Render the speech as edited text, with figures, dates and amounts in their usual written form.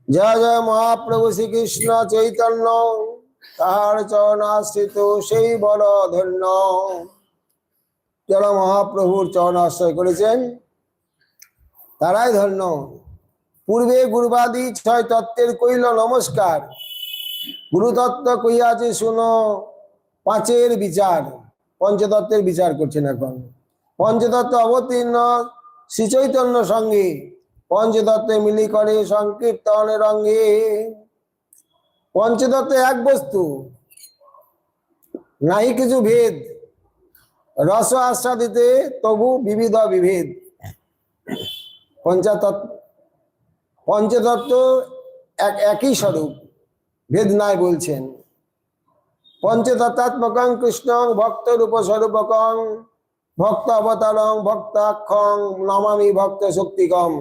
জয় জয় মহাপ্রভু শ্রীকৃষ্ণ চৈতন্য, তাহার চরণাশ্রিত সেই বড় ধন্য। যারা মহাপ্রভুর চরণ আশ্রয় করেছেন তারাই ধন্য। পূর্বে গুরুবাদী ছয় তত্ত্বের কইল নমস্কার, গুরুতত্ত্ব কইয়াছে শুনো পাঁচের বিচার। পঞ্চতত্ত্বের বিচার করছেন এখন। পঞ্চতত্ত্ব অবতীর্ণ শ্রী চৈতন্য সঙ্গে, পঞ্চতত্ত্বে মিলি করে সংকীর্তনের রঙ্গে। পঞ্চতত্ত্ব এক বস্তু, নাই কিছু ভেদ, রস আস্বাদিতে তবু বিবিধ বিভেদ। পঞ্চতত্ত্ব একই স্বরূপ, ভেদ নাই বলছেন। পঞ্চতত্ত্বাত্মকং কৃষ্ণং ভক্ত রূপ স্বরূপকং, ভক্ত অবতারং ভক্তাক্ষং নমামি ভক্ত শক্তিকম।